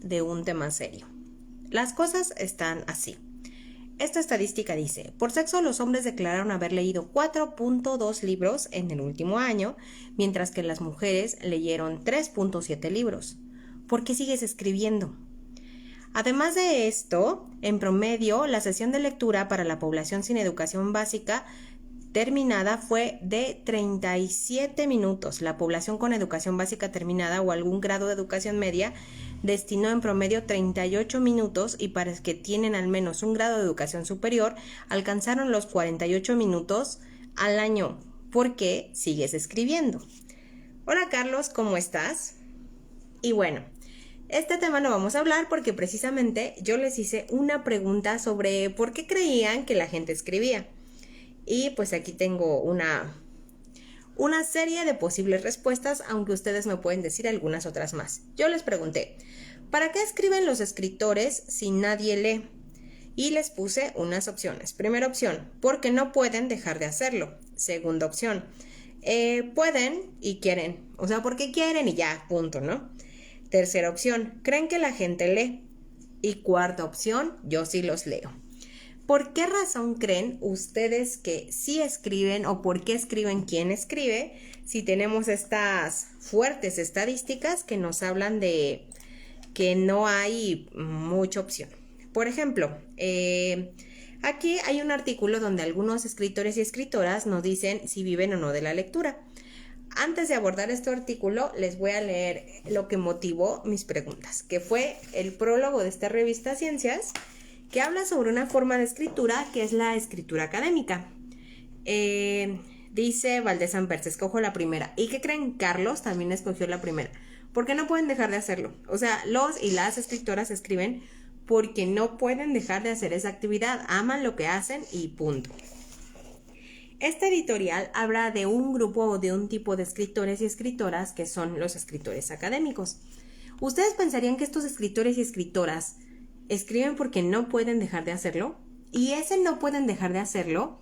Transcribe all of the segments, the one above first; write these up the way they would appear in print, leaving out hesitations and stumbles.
de un tema serio. Las cosas están así. Esta estadística dice, por sexo los hombres declararon haber leído 4.2 libros en el último año, mientras que las mujeres leyeron 3.7 libros. ¿Por qué sigues escribiendo? Además de esto, en promedio, la sesión de lectura para la población sin educación básica terminada fue de 37 minutos. La población con educación básica terminada o algún grado de educación media destinó en promedio 38 minutos y para los que tienen al menos un grado de educación superior alcanzaron los 48 minutos al año. ¿Por qué sigues escribiendo? Hola Carlos, ¿cómo estás? Y bueno, este tema lo vamos a hablar porque precisamente yo les hice una pregunta sobre por qué creían que la gente escribía. Y pues aquí tengo una serie de posibles respuestas, aunque ustedes me pueden decir algunas otras más. Yo les pregunté, ¿para qué escriben los escritores si nadie lee? Y les puse unas opciones. Primera opción, porque no pueden dejar de hacerlo. Segunda opción, pueden y quieren. O sea, porque quieren y ya, punto, ¿no? Tercera opción, creen que la gente lee. Y cuarta opción, yo sí los leo. ¿Por qué razón creen ustedes que sí escriben o por qué escriben quién escribe si tenemos estas fuertes estadísticas que nos hablan de que no hay mucha opción? Por ejemplo, aquí hay un artículo donde algunos escritores y escritoras nos dicen si viven o no de la lectura. Antes de abordar este artículo, les voy a leer lo que motivó mis preguntas, que fue el prólogo de esta revista Ciencias, que habla sobre una forma de escritura que es la escritura académica. Dice Valdés Ampers, escojo la primera. ¿Y qué creen? Carlos también escogió la primera. ¿Por qué no pueden dejar de hacerlo? O sea, los y las escritoras escriben porque no pueden dejar de hacer esa actividad. Aman lo que hacen y punto. Este editorial habla de un grupo o de un tipo de escritores y escritoras que son los escritores académicos. ¿Ustedes pensarían que estos escritores y escritoras escriben porque no pueden dejar de hacerlo? Y ese no pueden dejar de hacerlo,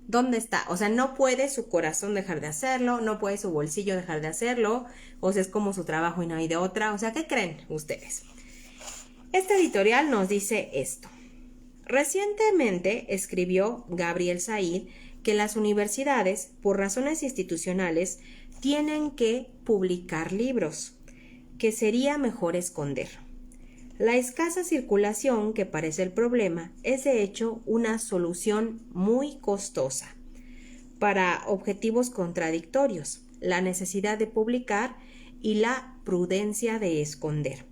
¿dónde está? O sea, no puede su corazón dejar de hacerlo, no puede su bolsillo dejar de hacerlo, o sea, es como su trabajo y no hay de otra. O sea, ¿qué creen ustedes? Este editorial nos dice esto. Recientemente escribió Gabriel Said que las universidades, por razones institucionales, tienen que publicar libros, que sería mejor esconder. La escasa circulación, que parece el problema, es de hecho una solución muy costosa para objetivos contradictorios, la necesidad de publicar y la prudencia de esconder.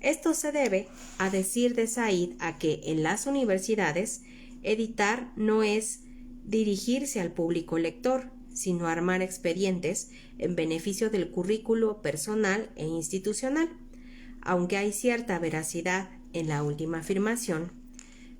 Esto se debe, a decir de Said, a que en las universidades editar no es dirigirse al público lector, sino armar expedientes en beneficio del currículo personal e institucional. Aunque hay cierta veracidad en la última afirmación,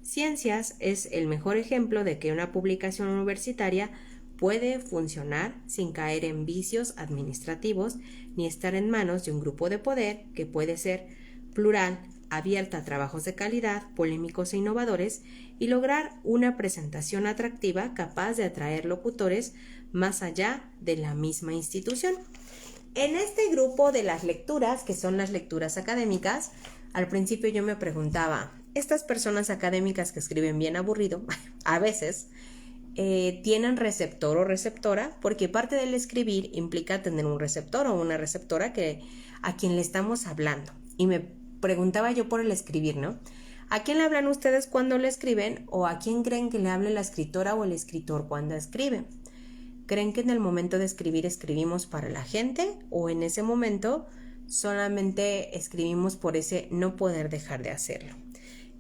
Ciencias es el mejor ejemplo de que una publicación universitaria puede funcionar sin caer en vicios administrativos ni estar en manos de un grupo de poder que puede ser plural, abierta a trabajos de calidad, polémicos e innovadores y lograr una presentación atractiva capaz de atraer locutores más allá de la misma institución. En este grupo de las lecturas, que son las lecturas académicas, al principio yo me preguntaba, estas personas académicas que escriben bien aburrido, a veces, tienen receptor o receptora, porque parte del escribir implica tener un receptor o una receptora a quien le estamos hablando. Y me preguntaba yo por el escribir, ¿no? ¿A quién le hablan ustedes cuando le escriben o a quién creen que le hable la escritora o el escritor cuando escribe? ¿Creen que en el momento de escribir escribimos para la gente o en ese momento solamente escribimos por ese no poder dejar de hacerlo?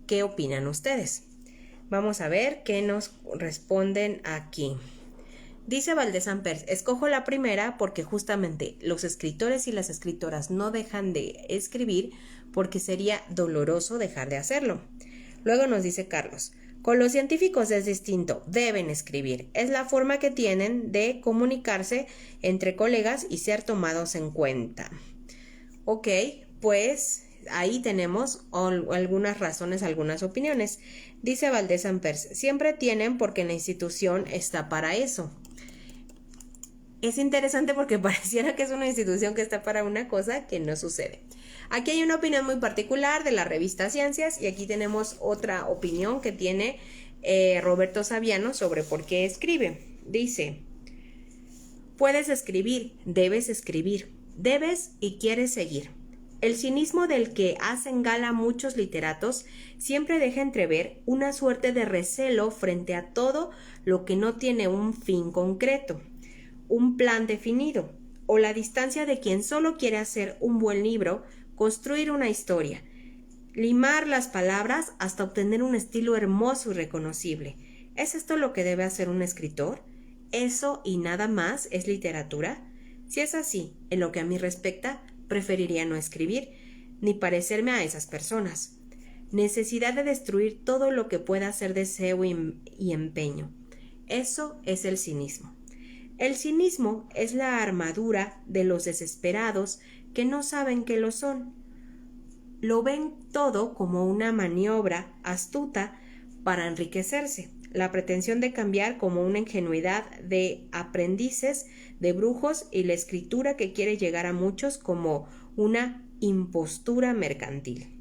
¿Qué opinan ustedes? Vamos a ver qué nos responden aquí. Dice Valdés Ampers, escojo la primera porque justamente los escritores y las escritoras no dejan de escribir porque sería doloroso dejar de hacerlo. Luego nos dice Carlos, con los científicos es distinto, deben escribir. Es la forma que tienen de comunicarse entre colegas y ser tomados en cuenta. Ok, pues ahí tenemos algunas razones, algunas opiniones. Dice Valdés Ampers, siempre tienen porque la institución está para eso. Es interesante porque pareciera que es una institución que está para una cosa que no sucede. Aquí hay una opinión muy particular de la revista Ciencias y aquí tenemos otra opinión que tiene Roberto Saviano sobre por qué escribe. Dice: puedes escribir, debes y quieres seguir. El cinismo del que hacen gala muchos literatos siempre deja entrever una suerte de recelo frente a todo lo que no tiene un fin concreto, un plan definido, o la distancia de quien solo quiere hacer un buen libro, construir una historia, limar las palabras hasta obtener un estilo hermoso y reconocible. ¿Es esto lo que debe hacer un escritor? ¿Eso y nada más es literatura? Si es así, en lo que a mí respecta, preferiría no escribir, ni parecerme a esas personas. Necesidad de destruir todo lo que pueda ser deseo y empeño. Eso es el cinismo. El cinismo es la armadura de los desesperados que no saben que lo son. Lo ven todo como una maniobra astuta para enriquecerse, la pretensión de cambiar como una ingenuidad de aprendices, de brujos, y la escritura que quiere llegar a muchos como una impostura mercantil.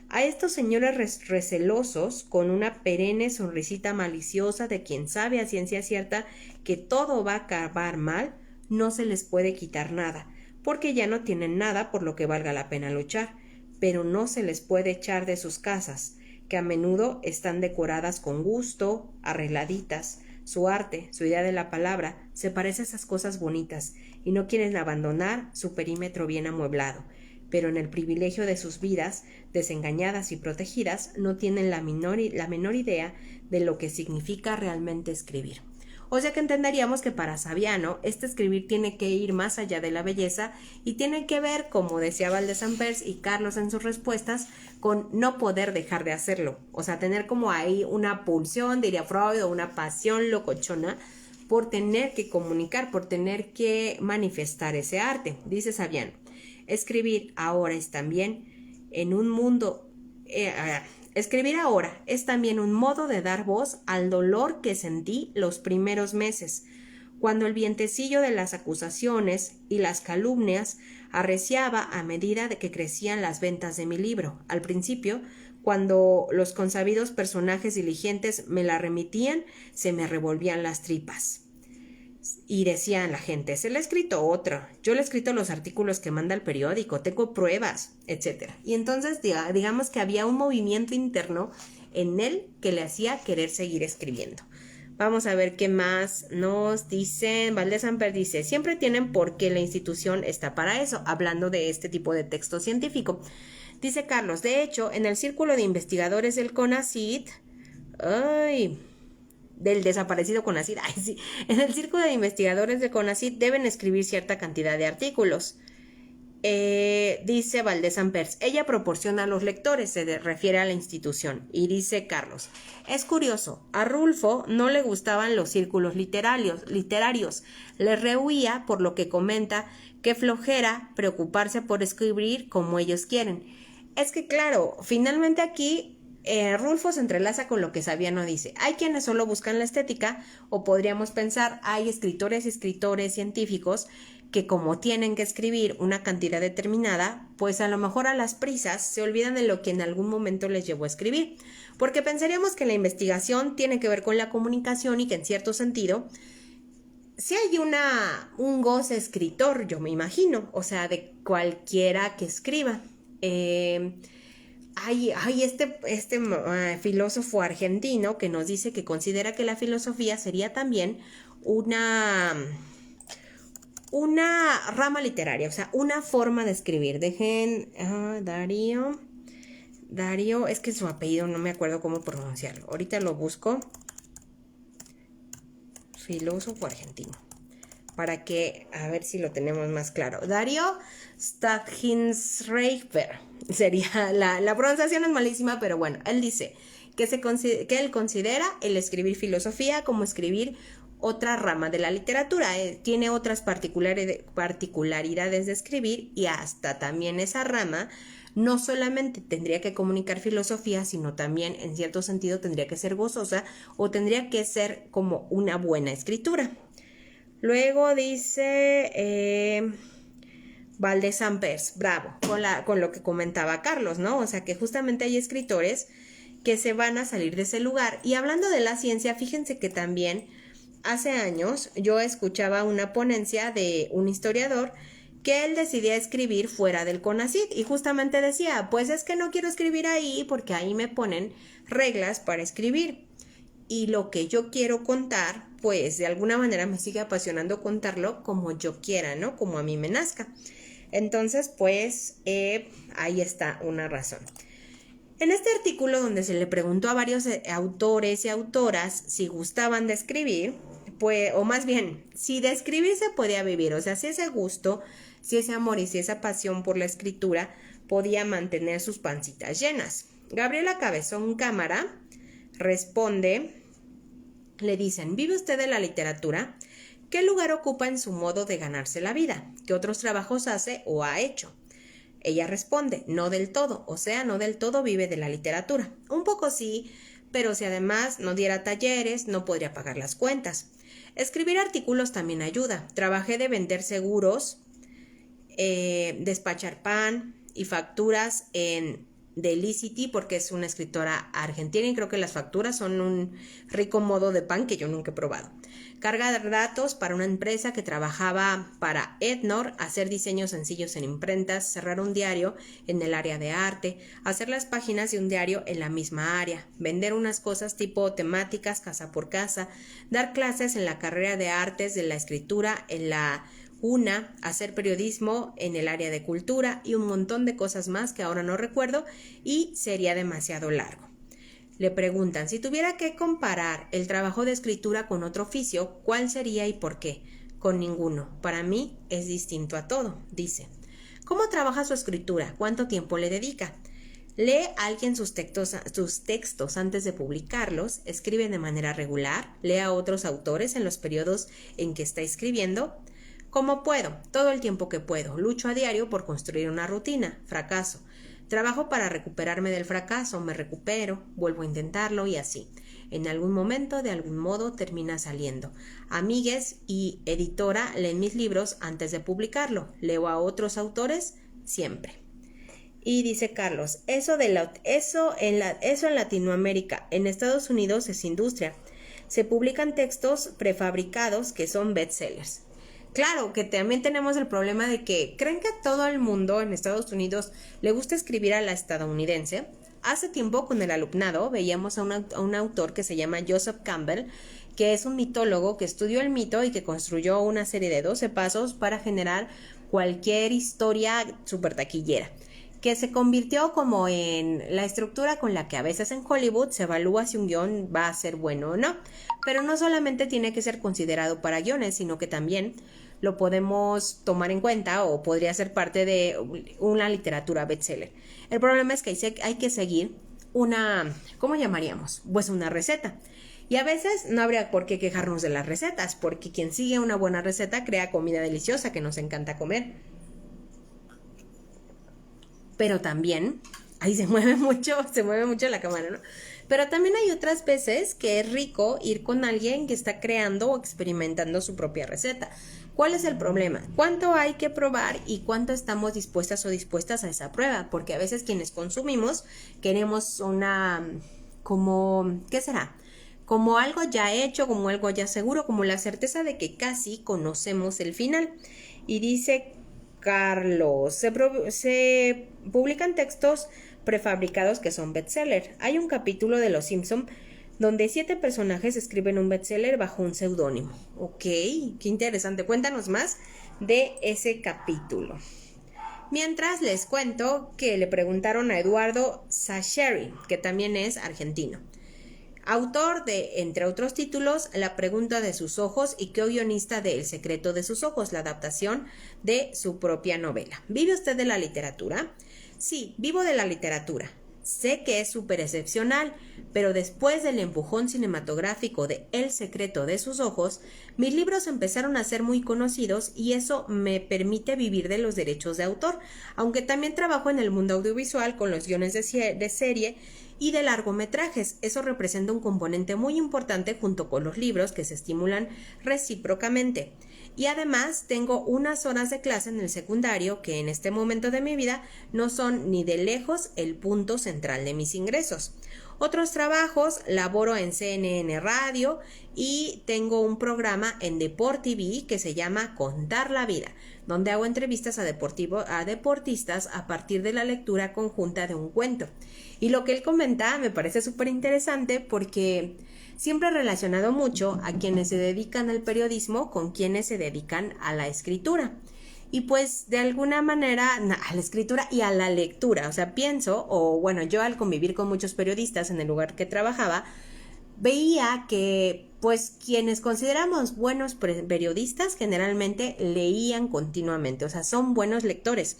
A estos señores recelosos, con una perenne sonrisita maliciosa de quien sabe a ciencia cierta que todo va a acabar mal, no se les puede quitar nada, porque ya no tienen nada por lo que valga la pena luchar, pero no se les puede echar de sus casas, que a menudo están decoradas con gusto, arregladitas. Su arte, su idea de la palabra, se parece a esas cosas bonitas, y no quieren abandonar su perímetro bien amueblado, pero en el privilegio de sus vidas, desengañadas y protegidas, no tienen la menor idea de lo que significa realmente escribir. O sea que entenderíamos que para Saviano, este escribir tiene que ir más allá de la belleza y tiene que ver, como decía Valdés Sampers y Carlos en sus respuestas, con no poder dejar de hacerlo. O sea, tener como ahí una pulsión, diría Freud, o una pasión locochona por tener que comunicar, por tener que manifestar ese arte. Dice Saviano: escribir ahora es también en un mundo... escribir ahora es también un modo de dar voz al dolor que sentí los primeros meses, cuando el vientecillo de las acusaciones y las calumnias arreciaba a medida de que crecían las ventas de mi libro. Al principio, cuando los consabidos personajes diligentes me la remitían, se me revolvían las tripas. Y decían la gente: se le ha escrito otro, yo le he escrito los artículos que manda el periódico, tengo pruebas, etc. Y entonces digamos que había un movimiento interno en él que le hacía querer seguir escribiendo. Vamos a ver qué más nos dicen. Valdés Samper dice: siempre tienen por qué la institución está para eso, hablando de este tipo de texto científico. Dice Carlos: de hecho, en el círculo de investigadores del CONACYT, del desaparecido CONACYT, en el círculo de investigadores de CONACYT deben escribir cierta cantidad de artículos. Dice Valdés Sampers: ella proporciona a los lectores, se refiere a la institución. Y dice Carlos: es curioso, a Rulfo no le gustaban los círculos literarios, le rehuía, por lo que comenta, que flojera preocuparse por escribir como ellos quieren. Es que claro, finalmente aquí Rulfo se entrelaza con lo que Saviano dice. Hay quienes solo buscan la estética, o podríamos pensar, hay escritores y escritores científicos que, como tienen que escribir una cantidad determinada, pues a lo mejor a las prisas se olvidan de lo que en algún momento les llevó a escribir, porque pensaríamos que la investigación tiene que ver con la comunicación y que en cierto sentido si hay un goce escritor, yo me imagino, o sea, de cualquiera que escriba. Hay este filósofo argentino que nos dice que considera que la filosofía sería también una rama literaria, o sea, una forma de escribir. Dejen Darío, es que su apellido no me acuerdo cómo pronunciarlo. Ahorita lo busco. Filósofo argentino. Para que, a ver si lo tenemos más claro. Darío Stadthinsreifer. Sería, la pronunciación es malísima, pero bueno, él dice que él considera el escribir filosofía como escribir otra rama de la literatura. Tiene otras particularidades de escribir, y hasta también esa rama no solamente tendría que comunicar filosofía, sino también en cierto sentido tendría que ser gozosa o tendría que ser como una buena escritura. Luego dice Valdés Sampers, bravo, con lo que comentaba Carlos, ¿no? O sea que justamente hay escritores que se van a salir de ese lugar. Y hablando de la ciencia, fíjense que también hace años yo escuchaba una ponencia de un historiador que él decidía escribir fuera del CONACYT y justamente decía, pues es que no quiero escribir ahí porque ahí me ponen reglas para escribir. Y lo que yo quiero contar, pues de alguna manera me sigue apasionando contarlo como yo quiera, ¿no? Como a mí me nazca. Entonces, pues ahí está una razón. En este artículo donde se le preguntó a varios autores y autoras si gustaban de escribir, pues, o más bien, si de escribir se podía vivir, o sea, si ese gusto, si ese amor y si esa pasión por la escritura podía mantener sus pancitas llenas. Gabriela Cabezón Cámara responde, le dicen, ¿vive usted de la literatura? ¿Qué lugar ocupa en su modo de ganarse la vida? ¿Qué otros trabajos hace o ha hecho? Ella responde, no del todo, o sea, no del todo vive de la literatura. Un poco sí, pero si además no diera talleres, no podría pagar las cuentas. Escribir artículos también ayuda. Trabajé de vender seguros, despachar pan y facturas en Delicity porque es una escritora argentina y creo que las facturas son un rico modo de pan que yo nunca he probado. Cargar datos para una empresa que trabajaba para Ednor, hacer diseños sencillos en imprentas, cerrar un diario en el área de arte, hacer las páginas de un diario en la misma área, vender unas cosas tipo temáticas casa por casa, dar clases en la carrera de artes de la escritura en la hacer periodismo en el área de cultura y un montón de cosas más que ahora no recuerdo y sería demasiado largo. Le preguntan, si tuviera que comparar el trabajo de escritura con otro oficio, ¿cuál sería y por qué? Con ninguno. Para mí es distinto a todo, dice. ¿Cómo trabaja su escritura? ¿Cuánto tiempo le dedica? ¿Lee alguien sus textos antes de publicarlos? ¿Escribe de manera regular? ¿Lee a otros autores en los periodos en que está escribiendo? ¿Cómo puedo? Todo el tiempo que puedo. Lucho a diario por construir una rutina. Fracaso. Trabajo para recuperarme del fracaso. Me recupero, vuelvo a intentarlo y así. En algún momento, de algún modo, termina saliendo. Amigues y editora leen mis libros antes de publicarlo. Leo a otros autores siempre. Y dice Carlos, eso en Latinoamérica, en Estados Unidos es industria. Se publican textos prefabricados que son bestsellers. Claro, que también tenemos el problema de que creen que a todo el mundo en Estados Unidos le gusta escribir a la estadounidense. Hace tiempo con el alumnado veíamos a un autor que se llama Joseph Campbell, que es un mitólogo que estudió el mito y que construyó una serie de 12 pasos para generar cualquier historia súper taquillera, que se convirtió como en la estructura con la que a veces en Hollywood se evalúa si un guión va a ser bueno o no. Pero no solamente tiene que ser considerado para guiones, sino que también lo podemos tomar en cuenta o podría ser parte de una literatura bestseller. El problema es que hay que seguir una, ¿cómo llamaríamos? Pues una receta. Y a veces no habría por qué quejarnos de las recetas, porque quien sigue una buena receta crea comida deliciosa que nos encanta comer. Pero también, ahí se mueve mucho la cámara, ¿no? Pero también hay otras veces que es rico ir con alguien que está creando o experimentando su propia receta. ¿Cuál es el problema? ¿Cuánto hay que probar y cuánto estamos dispuestas o dispuestas a esa prueba? Porque a veces quienes consumimos queremos ¿qué será? Como algo ya hecho, como algo ya seguro, como la certeza de que casi conocemos el final. Y dice Carlos, se publican textos prefabricados que son bestseller. Hay un capítulo de Los Simpson donde 7 personajes escriben un bestseller bajo un seudónimo. Ok, qué interesante. Cuéntanos más de ese capítulo. Mientras les cuento que le preguntaron a Eduardo Sacheri, que también es argentino, autor de, entre otros títulos, La pregunta de sus ojos y co-guionista de El secreto de sus ojos, la adaptación de su propia novela. ¿Vive usted de la literatura? Sí, vivo de la literatura. Sé que es súper excepcional, pero después del empujón cinematográfico de El secreto de sus ojos, mis libros empezaron a ser muy conocidos y eso me permite vivir de los derechos de autor, aunque también trabajo en el mundo audiovisual con los guiones de serie y de largometrajes. Eso representa un componente muy importante junto con los libros que se estimulan recíprocamente. Y además tengo unas horas de clase en el secundario que en este momento de mi vida no son ni de lejos el punto central de mis ingresos. Otros trabajos, laboro en CNN Radio y tengo un programa en DeporTV que se llama Contar la Vida, donde hago entrevistas a deportistas a partir de la lectura conjunta de un cuento. Y lo que él comenta me parece súper interesante porque siempre he relacionado mucho a quienes se dedican al periodismo con quienes se dedican a la escritura. Y pues de alguna manera a la escritura y a la lectura, o sea, pienso, o bueno, yo al convivir con muchos periodistas en el lugar que trabajaba, veía que pues quienes consideramos buenos periodistas generalmente leían continuamente, o sea, son buenos lectores.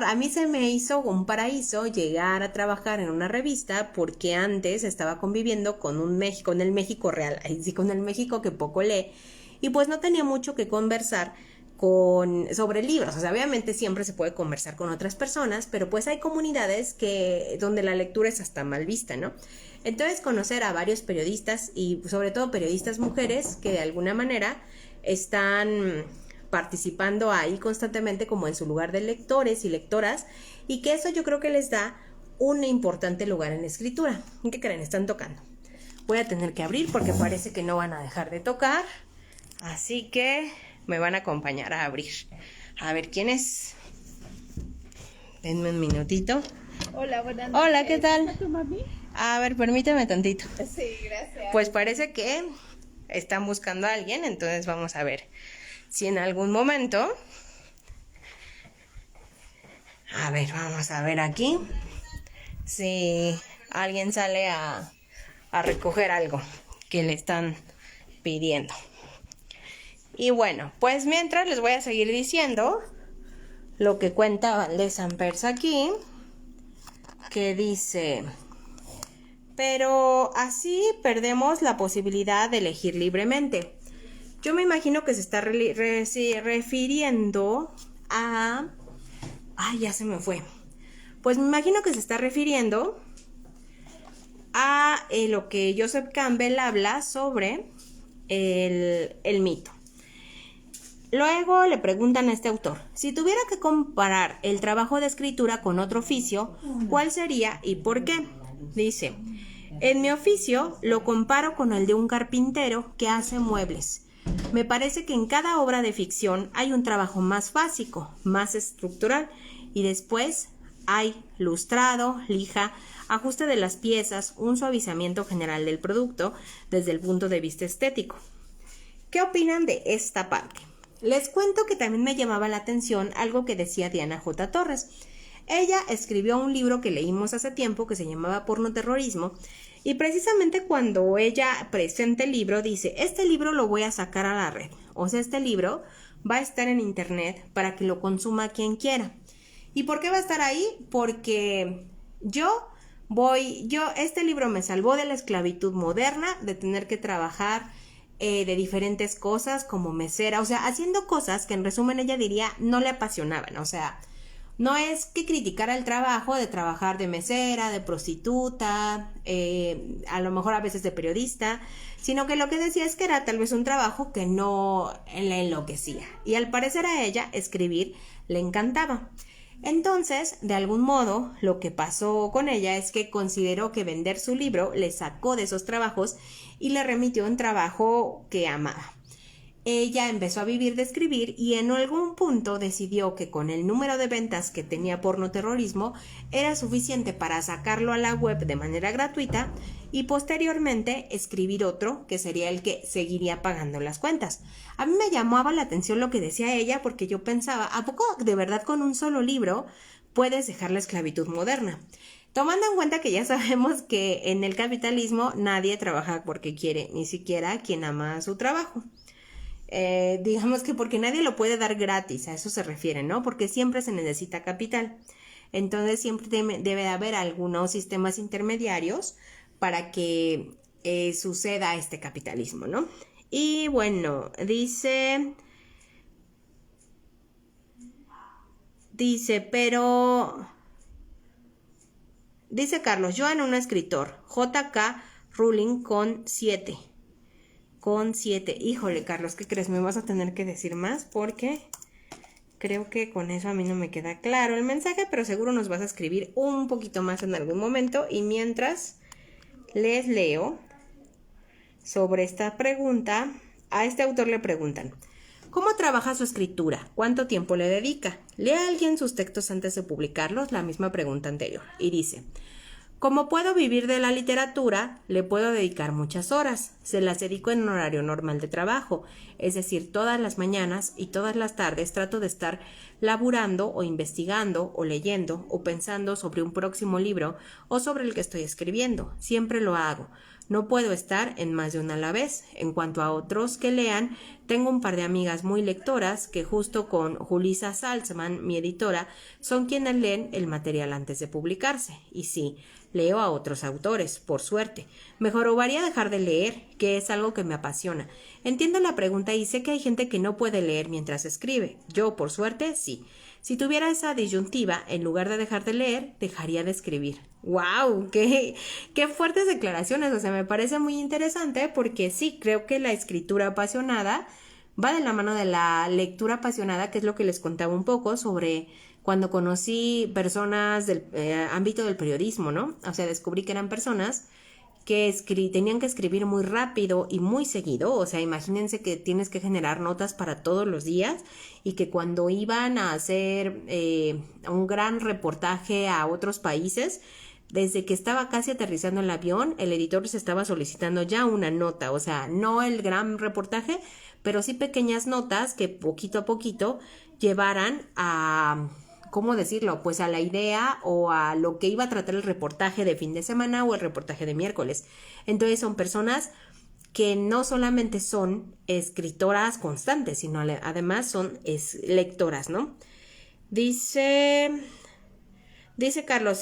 A mí se me hizo un paraíso llegar a trabajar en una revista porque antes estaba conviviendo con el México real, así con el México que poco lee, y pues no tenía mucho que conversar sobre libros. O sea, obviamente siempre se puede conversar con otras personas, pero pues hay comunidades donde la lectura es hasta mal vista, ¿no? Entonces conocer a varios periodistas y sobre todo periodistas mujeres que de alguna manera están participando ahí constantemente como en su lugar de lectores y lectoras, y que eso yo creo que les da un importante lugar en la escritura. ¿Qué creen? Están tocando. Voy a tener que abrir porque parece que no van a dejar de tocar, así que me van a acompañar a abrir. A ver quién es. Denme un minutito. Hola, buenas noches. Hola, ¿qué tal? ¿Es tu mami? A ver, permíteme tantito. Sí, gracias. Pues parece que están buscando a alguien, entonces vamos a ver si en algún momento... A ver, vamos a ver aquí si alguien sale a recoger algo que le están pidiendo. Y bueno, pues mientras les voy a seguir diciendo lo que cuenta Valdés Ampers aquí, que dice: pero así perdemos la posibilidad de elegir libremente. Yo me imagino que se está refiriendo a... Ay, ya se me fue. Pues me imagino que se está refiriendo a lo que Joseph Campbell habla sobre el mito. Luego le preguntan a este autor: si tuviera que comparar el trabajo de escritura con otro oficio, ¿cuál sería y por qué? Dice: en mi oficio lo comparo con el de un carpintero que hace muebles. Me parece que en cada obra de ficción hay un trabajo más básico, más estructural, y después hay lustrado, lija, ajuste de las piezas, un suavizamiento general del producto desde el punto de vista estético. ¿Qué opinan de esta parte? Les cuento que también me llamaba la atención algo que decía Diana J. Torres. Ella escribió un libro que leímos hace tiempo que se llamaba Pornoterrorismo, y precisamente cuando ella presenta el libro dice: este libro lo voy a sacar a la red, o sea, este libro va a estar en internet para que lo consuma quien quiera. ¿Y por qué va a estar ahí? Porque este libro me salvó de la esclavitud moderna, de tener que trabajar de diferentes cosas como mesera, o sea, haciendo cosas que en resumen ella diría no le apasionaban. O sea, no es que criticara el trabajo de trabajar de mesera, de prostituta, a lo mejor a veces de periodista, sino que lo que decía es que era tal vez un trabajo que no le enloquecía, y al parecer a ella escribir le encantaba. Entonces, de algún modo, lo que pasó con ella es que consideró que vender su libro le sacó de esos trabajos y le remitió a un trabajo que amaba. Ella empezó a vivir de escribir y en algún punto decidió que con el número de ventas que tenía Pornoterrorismo era suficiente para sacarlo a la web de manera gratuita y posteriormente escribir otro que sería el que seguiría pagando las cuentas. A mí me llamaba la atención lo que decía ella, porque yo pensaba, ¿a poco de verdad con un solo libro puedes dejar la esclavitud moderna? Tomando en cuenta que ya sabemos que en el capitalismo nadie trabaja porque quiere, ni siquiera quien ama su trabajo. Digamos que porque nadie lo puede dar gratis, a eso se refiere, ¿no? Porque siempre se necesita capital. Entonces siempre debe haber algunos sistemas intermediarios para que suceda este capitalismo, ¿no? Y bueno, dice, Carlos: Joan, un escritor, J.K. Rowling con 7. con 7. Híjole, Carlos, ¿qué crees? Me vas a tener que decir más porque creo que con eso a mí no me queda claro el mensaje, pero seguro nos vas a escribir un poquito más en algún momento. Y mientras les leo sobre esta pregunta, a este autor le preguntan: ¿cómo trabaja su escritura? ¿Cuánto tiempo le dedica? ¿Lee a alguien sus textos antes de publicarlos? La misma pregunta anterior. Y dice: como puedo vivir de la literatura, le puedo dedicar muchas horas. Se las dedico en un horario normal de trabajo, es decir, todas las mañanas y todas las tardes trato de estar laburando o investigando o leyendo o pensando sobre un próximo libro o sobre el que estoy escribiendo. Siempre lo hago. No puedo estar en más de una a la vez. En cuanto a otros que lean, tengo un par de amigas muy lectoras que justo con Julissa Salzman, mi editora, son quienes leen el material antes de publicarse. Y sí, leo a otros autores, por suerte. Me jorobaría dejar de leer, que es algo que me apasiona. Entiendo la pregunta y sé que hay gente que no puede leer mientras escribe. Yo, por suerte, sí. Si tuviera esa disyuntiva, en lugar de dejar de leer, dejaría de escribir. ¡Wow! ¡Qué fuertes declaraciones! O sea, me parece muy interesante porque sí, creo que la escritura apasionada va de la mano de la lectura apasionada, que es lo que les contaba un poco sobre cuando conocí personas del ámbito del periodismo, ¿no? O sea, descubrí que eran personas que tenían que escribir muy rápido y muy seguido. O sea, imagínense que tienes que generar notas para todos los días y que cuando iban a hacer un gran reportaje a otros países, desde que estaba casi aterrizando el avión, el editor les estaba solicitando ya una nota. O sea, no el gran reportaje, pero sí pequeñas notas que poquito a poquito llevaran a... ¿cómo decirlo? Pues a la idea o a lo que iba a tratar el reportaje de fin de semana o el reportaje de miércoles. Entonces son personas que no solamente son escritoras constantes, sino además son lectoras, ¿no? Dice Carlos,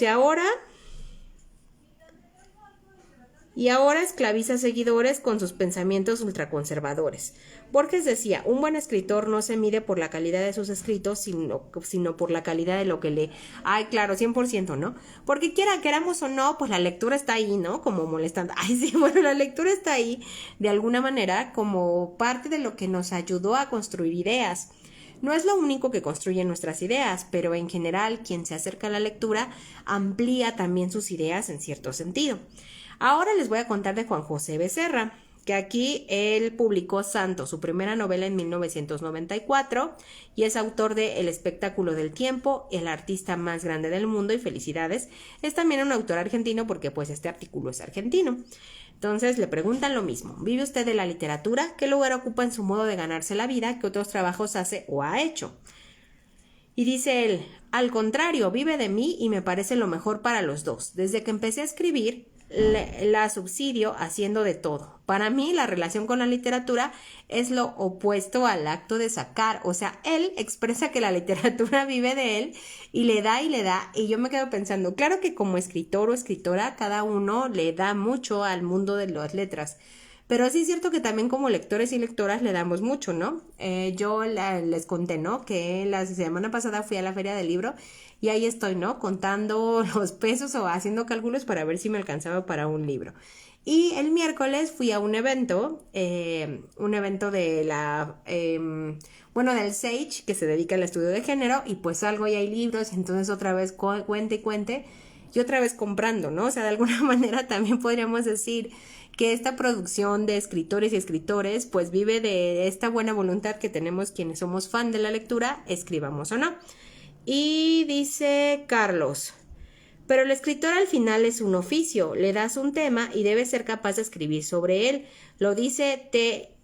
y ahora esclaviza seguidores con sus pensamientos ultraconservadores. Borges decía: un buen escritor no se mide por la calidad de sus escritos, sino por la calidad de lo que lee. Ay, claro, 100%, ¿no? Porque queramos o no, pues la lectura está ahí, ¿no? Como molestando. Ay, sí, bueno, la lectura está ahí de alguna manera como parte de lo que nos ayudó a construir ideas. No es lo único que construye nuestras ideas, pero en general quien se acerca a la lectura amplía también sus ideas en cierto sentido. Ahora les voy a contar de Juan José Becerra, que aquí él publicó Santo, su primera novela, en 1994, y es autor de El espectáculo del tiempo, El artista más grande del mundo y Felicidades. Es también un autor argentino porque pues este artículo es argentino. Entonces le preguntan lo mismo: ¿vive usted de la literatura? ¿Qué lugar ocupa en su modo de ganarse la vida? ¿Qué otros trabajos hace o ha hecho? Y dice él: al contrario, vive de mí y me parece lo mejor para los dos. Desde que empecé a escribir, la subsidio haciendo de todo. Para mí la relación con la literatura es lo opuesto al acto de sacar. O sea, él expresa que la literatura vive de él y le da y yo me quedo pensando, claro que como escritor o escritora cada uno le da mucho al mundo de las letras, pero sí es cierto que también como lectores y lectoras le damos mucho, ¿no? Yo les conté, ¿no? Que la semana pasada fui a la feria del libro y ahí estoy, ¿no? Contando los pesos o haciendo cálculos para ver si me alcanzaba para un libro. Y el miércoles fui a un evento de del SAGE, que se dedica al estudio de género, y pues salgo y hay libros, y entonces otra vez cuente y cuente, y otra vez comprando, ¿no? O sea, de alguna manera también podríamos decir que esta producción de escritores y escritores pues vive de esta buena voluntad que tenemos quienes somos fan de la lectura, escribamos o no. Y dice Carlos: pero el escritor al final es un oficio, le das un tema y debes ser capaz de escribir sobre él. Lo dice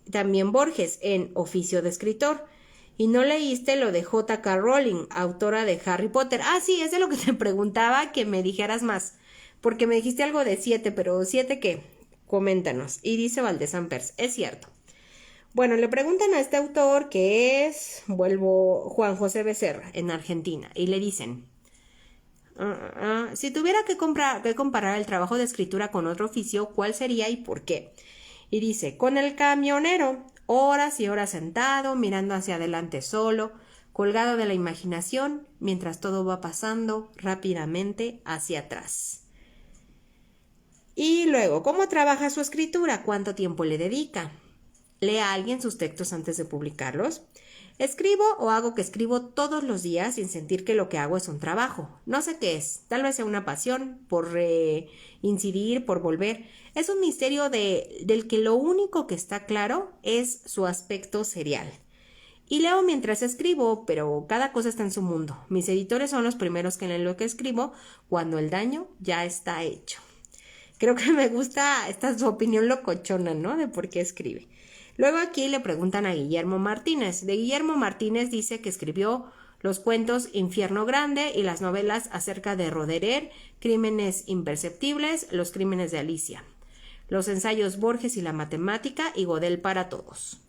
también Borges en Oficio de escritor. Y no leíste lo de J.K. Rowling, autora de Harry Potter. Ah, sí, es de lo que te preguntaba que me dijeras más, porque me dijiste algo de 7, pero ¿7 qué? Coméntanos. Y dice Valdés Ampers: es cierto. Bueno, le preguntan a este autor, que es, Juan José Becerra, en Argentina, y le dicen: si tuviera que comparar el trabajo de escritura con otro oficio, ¿cuál sería y por qué? Y dice: con el camionero, horas y horas sentado, mirando hacia adelante solo, colgado de la imaginación, mientras todo va pasando rápidamente hacia atrás. Y luego, ¿cómo trabaja su escritura? ¿Cuánto tiempo le dedica? ¿Lee a alguien sus textos antes de publicarlos? Escribo o hago que escribo todos los días sin sentir que lo que hago es un trabajo. No sé qué es, tal vez sea una pasión, por incidir, por volver. Es un misterio del que lo único que está claro es su aspecto serial. Y leo mientras escribo, pero cada cosa está en su mundo. Mis editores son los primeros que leen lo que escribo cuando el daño ya está hecho. Creo que me gusta su opinión locochona, ¿no? De por qué escribe. Luego aquí le preguntan a Guillermo Martínez. De Guillermo Martínez dice que escribió los cuentos Infierno Grande y las novelas acerca de Roderer, Crímenes Imperceptibles, Los Crímenes de Alicia, los ensayos Borges y la matemática y Godel para todos.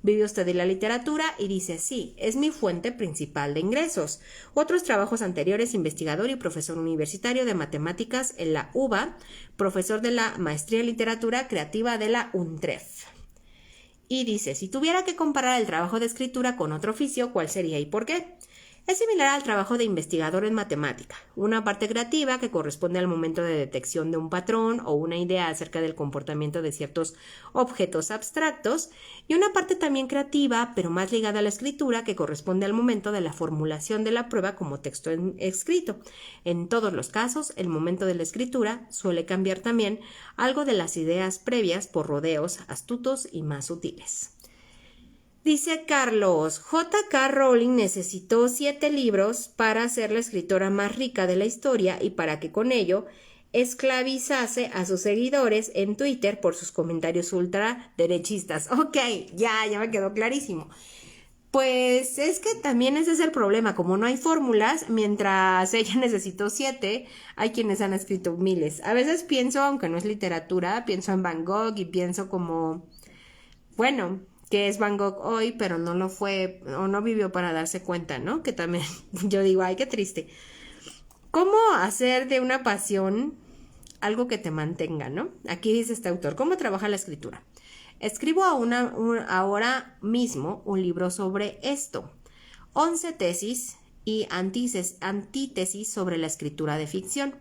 Vive usted de la literatura y dice, sí, es mi fuente principal de ingresos. Otros trabajos anteriores, investigador y profesor universitario de matemáticas en la UBA, profesor de la maestría en literatura creativa de la UNTREF. Y dice, si tuviera que comparar el trabajo de escritura con otro oficio, ¿cuál sería y por qué? Es similar al trabajo de investigador en matemática, una parte creativa que corresponde al momento de detección de un patrón o una idea acerca del comportamiento de ciertos objetos abstractos, y una parte también creativa, pero más ligada a la escritura, que corresponde al momento de la formulación de la prueba como texto escrito. En todos los casos, el momento de la escritura suele cambiar también algo de las ideas previas por rodeos astutos y más sutiles. Dice Carlos, J.K. Rowling necesitó 7 libros para ser la escritora más rica de la historia y para que con ello esclavizase a sus seguidores en Twitter por sus comentarios ultraderechistas. Ok, ya me quedó clarísimo. Pues es que también ese es el problema, como no hay fórmulas, mientras ella necesitó 7, hay quienes han escrito miles. A veces pienso, aunque no es literatura, pienso en Van Gogh y pienso como, bueno, que es Van Gogh hoy, pero no lo fue o no vivió para darse cuenta, ¿no? Que también yo digo, ay, qué triste. ¿Cómo hacer de una pasión algo que te mantenga, ¿no? Aquí dice este autor, ¿cómo trabaja la escritura? Escribo ahora mismo un libro sobre esto. 11 tesis y antítesis sobre la escritura de ficción.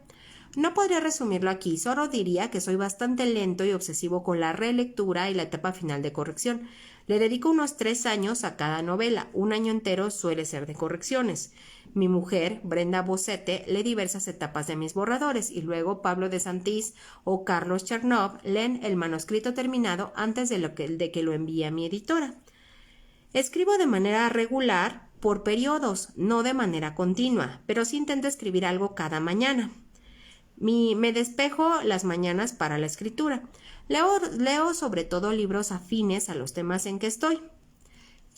No podría resumirlo aquí, solo diría que soy bastante lento y obsesivo con la relectura y la etapa final de corrección. Le dedico unos 3 años a cada novela, un año entero suele ser de correcciones. Mi mujer, Brenda Bocete, lee diversas etapas de mis borradores y luego Pablo de Santís o Carlos Chernov leen el manuscrito terminado antes de que lo envíe a mi editora. Escribo de manera regular por periodos, no de manera continua, pero sí intento escribir algo cada mañana. Me despejo las mañanas para la escritura. Leo sobre todo libros afines a los temas en que estoy.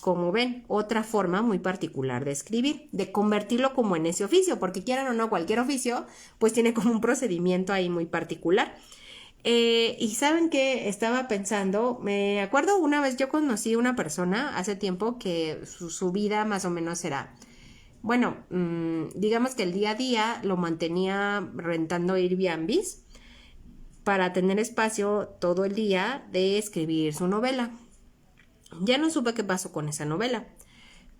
Como ven, otra forma muy particular de escribir, de convertirlo como en ese oficio, porque quieran o no, cualquier oficio, pues tiene como un procedimiento ahí muy particular. Y ¿saben qué? Estaba pensando, me acuerdo una vez yo conocí a una persona hace tiempo que su vida más o menos era... Bueno, digamos que el día a día lo mantenía rentando Airbnbs para tener espacio todo el día de escribir su novela. Ya no supe qué pasó con esa novela,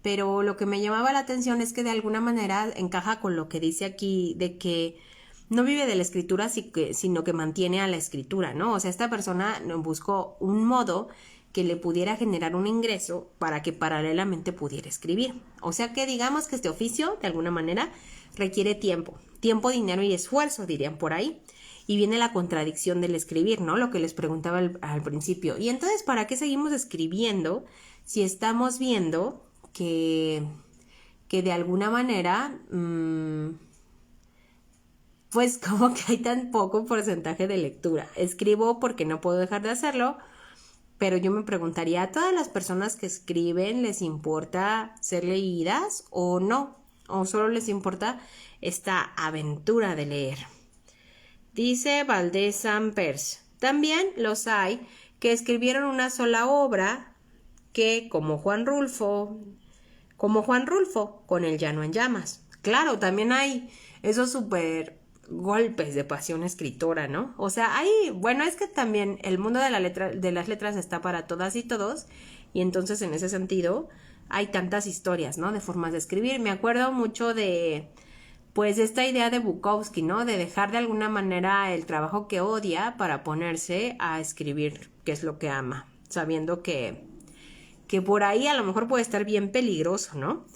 pero lo que me llamaba la atención es que de alguna manera encaja con lo que dice aquí de que no vive de la escritura, sino que mantiene a la escritura, ¿no? O sea, esta persona buscó un modo que le pudiera generar un ingreso para que paralelamente pudiera escribir. O sea que digamos que este oficio, de alguna manera, requiere tiempo, dinero y esfuerzo, dirían por ahí. Y viene la contradicción del escribir, ¿no? Lo que les preguntaba al principio. Y entonces, ¿para qué seguimos escribiendo si estamos viendo que de alguna manera, pues como que hay tan poco porcentaje de lectura? Escribo porque no puedo dejar de hacerlo, pero yo me preguntaría, ¿a todas las personas que escriben les importa ser leídas o no? ¿O solo les importa esta aventura de leer? Dice Valdés Sampers, también los hay que escribieron una sola obra que, como Juan Rulfo, con El llano en llamas. Claro, también hay esos súper golpes de pasión escritora, ¿no? O sea, bueno, es que también el mundo de las letras está para todas y todos, y entonces en ese sentido hay tantas historias, ¿no? De formas de escribir. Me acuerdo mucho de... pues esta idea de Bukowski, ¿no? De dejar de alguna manera el trabajo que odia para ponerse a escribir, que es lo que ama. sabiendo que por ahí a lo mejor puede estar bien peligroso, ¿no?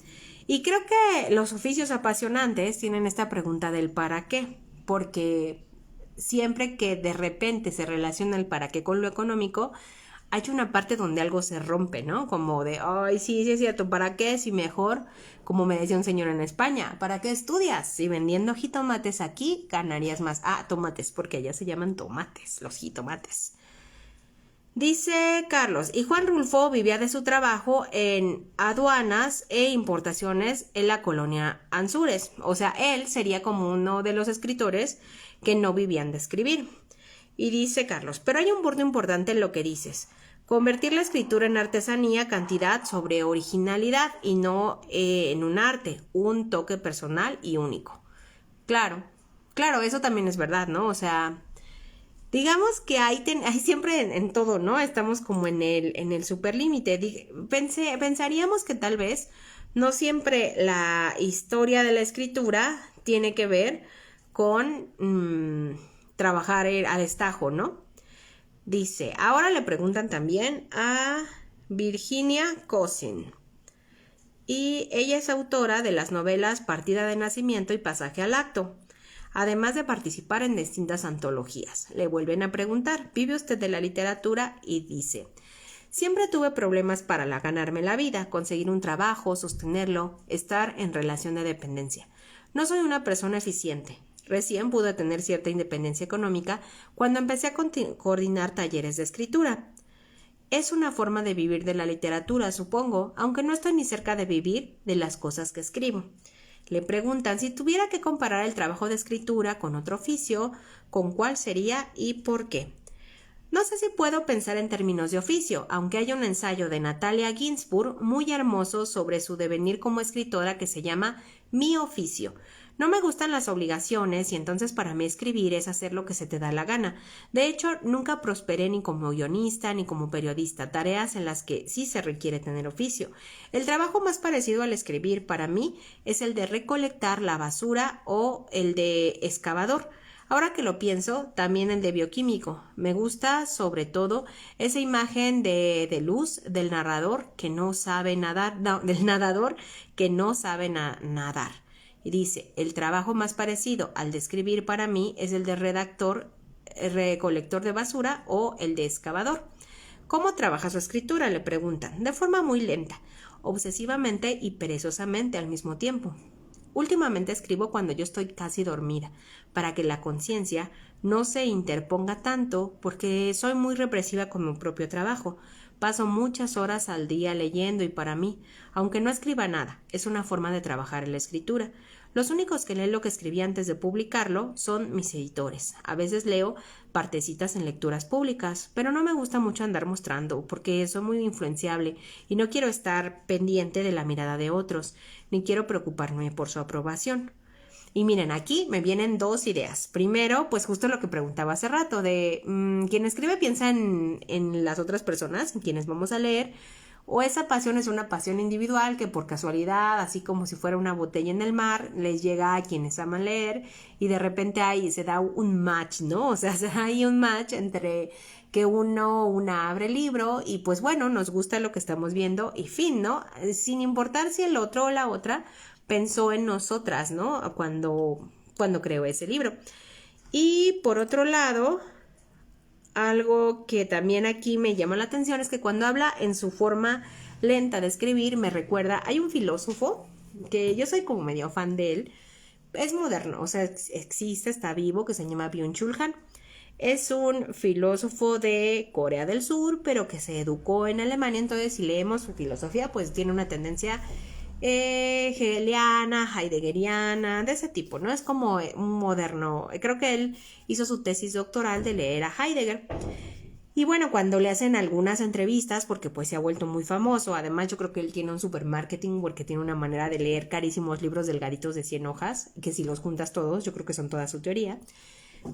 Y creo que los oficios apasionantes tienen esta pregunta del para qué, porque siempre que de repente se relaciona el para qué con lo económico, hay una parte donde algo se rompe, ¿no? Como de, ay, sí, es cierto, ¿para qué? Si mejor, como me decía un señor en España, ¿para qué estudias? Si vendiendo jitomates aquí, ganarías más. Ah, tomates, porque allá se llaman tomates, los jitomates. Dice Carlos, y Juan Rulfo vivía de su trabajo en aduanas e importaciones en la colonia Anzures. O sea, él sería como uno de los escritores que no vivían de escribir. Y dice Carlos, pero hay un punto importante en lo que dices. Convertir la escritura en artesanía, cantidad sobre originalidad y no en un arte, un toque personal y único. Claro, eso también es verdad, ¿no? O sea, digamos que hay siempre en todo, ¿no? Estamos como en el superlímite. Pensaríamos que tal vez no siempre la historia de la escritura tiene que ver con trabajar a destajo, ¿no? Dice, ahora le preguntan también a Virginia Cousin. Y ella es autora de las novelas Partida de Nacimiento y Pasaje al Acto, además de participar en distintas antologías. Le vuelven a preguntar, ¿vive usted de la literatura? Y dice, siempre tuve problemas para ganarme la vida, conseguir un trabajo, sostenerlo, estar en relación de dependencia. No soy una persona eficiente. Recién pude tener cierta independencia económica cuando empecé a coordinar talleres de escritura. Es una forma de vivir de la literatura, supongo, aunque no estoy ni cerca de vivir de las cosas que escribo. Le preguntan si tuviera que comparar el trabajo de escritura con otro oficio, ¿con cuál sería y por qué? No sé si puedo pensar en términos de oficio, aunque hay un ensayo de Natalia Ginzburg muy hermoso sobre su devenir como escritora que se llama Mi oficio. No me gustan las obligaciones y entonces para mí escribir es hacer lo que se te da la gana. De hecho, nunca prosperé ni como guionista ni como periodista, tareas en las que sí se requiere tener oficio. El trabajo más parecido al escribir para mí es el de recolectar la basura o el de excavador. Ahora que lo pienso, también el de bioquímico. Me gusta sobre todo esa imagen de luz del narrador que no sabe nadar, del nadador que no sabe nadar. Y dice, el trabajo más parecido al de escribir para mí es el de recolector de basura o el de excavador. ¿Cómo trabaja su escritura?, le preguntan. De forma muy lenta, obsesivamente y perezosamente al mismo tiempo. Últimamente escribo cuando yo estoy casi dormida, para que la conciencia no se interponga tanto, porque soy muy represiva con mi propio trabajo. Paso muchas horas al día leyendo y para mí, aunque no escriba nada, es una forma de trabajar en la escritura. Los únicos que leen lo que escribí antes de publicarlo son mis editores. A veces leo partecitas en lecturas públicas, pero no me gusta mucho andar mostrando porque soy muy influenciable y no quiero estar pendiente de la mirada de otros, ni quiero preocuparme por su aprobación. Y miren, aquí me vienen dos ideas. Primero, pues justo lo que preguntaba hace rato, de quien escribe piensa en las otras personas, en quienes vamos a leer, o esa pasión es una pasión individual que por casualidad, así como si fuera una botella en el mar, les llega a quienes aman leer y de repente ahí se da un match, ¿no? O sea, hay un match entre que una abre el libro y pues bueno, nos gusta lo que estamos viendo y fin, ¿no? Sin importar si el otro o la otra pensó en nosotras, ¿no? Cuando creó ese libro. Y por otro lado, algo que también aquí me llama la atención es que cuando habla en su forma lenta de escribir, me recuerda, hay un filósofo que yo soy como medio fan de él, es moderno, o sea, existe, está vivo, que se llama Byung-Chul Han. Es un filósofo de Corea del Sur, pero que se educó en Alemania, entonces si leemos su filosofía, pues tiene una tendencia hegeliana, heideggeriana, de ese tipo, ¿no? Es como un moderno. Creo que él hizo su tesis doctoral de leer a Heidegger. Y bueno, cuando le hacen algunas entrevistas, porque pues se ha vuelto muy famoso, además yo creo que él tiene un super marketing porque tiene una manera de leer carísimos libros delgaditos de 100 hojas, que si los juntas todos, yo creo que son toda su teoría.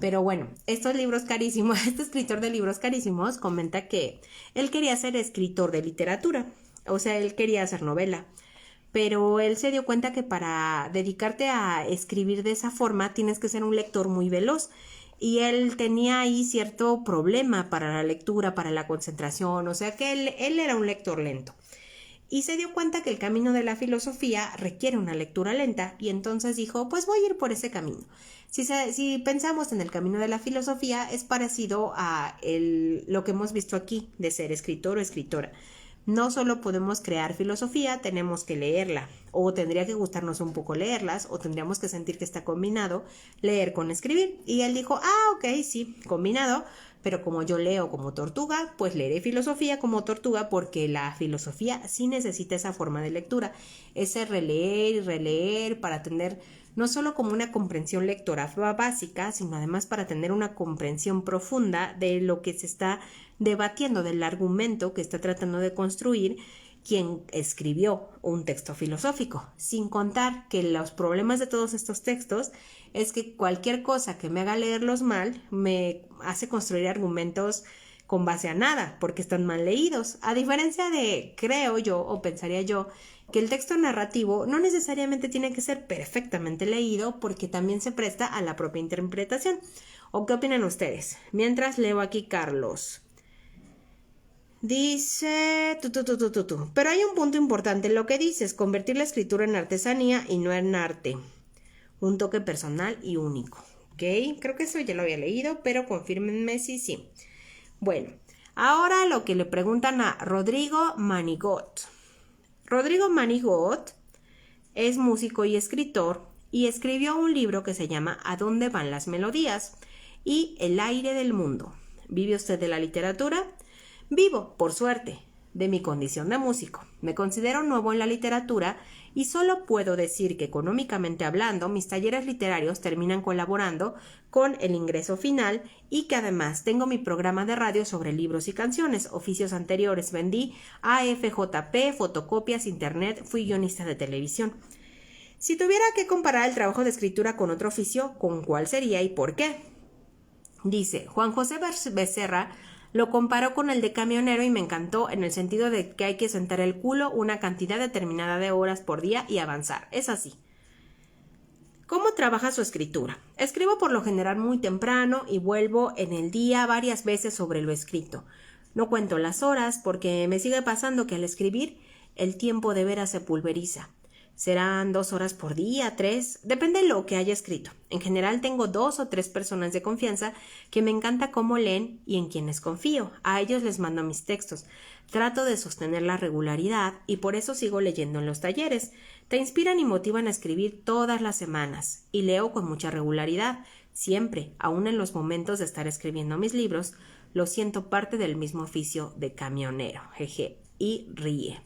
Pero bueno, estos libros carísimos, este escritor de libros carísimos comenta que él quería ser escritor de literatura, o sea, él quería hacer novela. Pero él se dio cuenta que para dedicarte a escribir de esa forma tienes que ser un lector muy veloz y él tenía ahí cierto problema para la lectura, para la concentración, o sea que él era un lector lento. Y se dio cuenta que el camino de la filosofía requiere una lectura lenta y entonces dijo, pues voy a ir por ese camino. Si pensamos en el camino de la filosofía, es parecido a lo que hemos visto aquí de ser escritor o escritora. No solo podemos crear filosofía, tenemos que leerla, o tendría que gustarnos un poco leerlas, o tendríamos que sentir que está combinado leer con escribir. Y él dijo, ok, sí, combinado, pero como yo leo como tortuga, pues leeré filosofía como tortuga, porque la filosofía sí necesita esa forma de lectura, ese releer y releer para tener no solo como una comprensión lectora básica, sino además para tener una comprensión profunda de lo que se está debatiendo, del argumento que está tratando de construir quien escribió un texto filosófico, sin contar que los problemas de todos estos textos es que cualquier cosa que me haga leerlos mal me hace construir argumentos con base a nada, porque están mal leídos, a diferencia de, creo yo, o pensaría yo, que el texto narrativo no necesariamente tiene que ser perfectamente leído porque también se presta a la propia interpretación. ¿O qué opinan ustedes? Mientras leo aquí Carlos. Dice, pero hay un punto importante en lo que dices, convertir la escritura en artesanía y no en arte. Un toque personal y único. ¿Ok? Creo que eso ya lo había leído, pero confírmenme si sí. Bueno, ahora lo que le preguntan a Rodrigo Manigot. Rodrigo Manigot es músico y escritor y escribió un libro que se llama ¿A dónde van las melodías? Y El aire del mundo. ¿Vive usted de la literatura? Vivo, por suerte, de mi condición de músico. Me considero nuevo en la literatura y solo puedo decir que económicamente hablando, mis talleres literarios terminan colaborando con el ingreso final y que además tengo mi programa de radio sobre libros y canciones. Oficios anteriores vendí AFJP, fotocopias, internet, fui guionista de televisión. Si tuviera que comparar el trabajo de escritura con otro oficio, ¿con cuál sería y por qué? Dice, Juan José Becerra lo comparó con el de camionero y me encantó en el sentido de que hay que sentar el culo una cantidad determinada de horas por día y avanzar. Es así. ¿Cómo trabaja su escritura? Escribo por lo general muy temprano y vuelvo en el día varias veces sobre lo escrito. No cuento las horas porque me sigue pasando que al escribir el tiempo de veras se pulveriza. Serán 2 horas por día, 3, depende de lo que haya escrito. En general tengo 2 o 3 personas de confianza que me encanta cómo leen y en quienes confío. A ellos les mando mis textos. Trato de sostener la regularidad y por eso sigo leyendo en los talleres. Te inspiran y motivan a escribir todas las semanas y leo con mucha regularidad. Siempre, aun en los momentos de estar escribiendo mis libros, lo siento parte del mismo oficio de camionero. Jeje. Y ríe.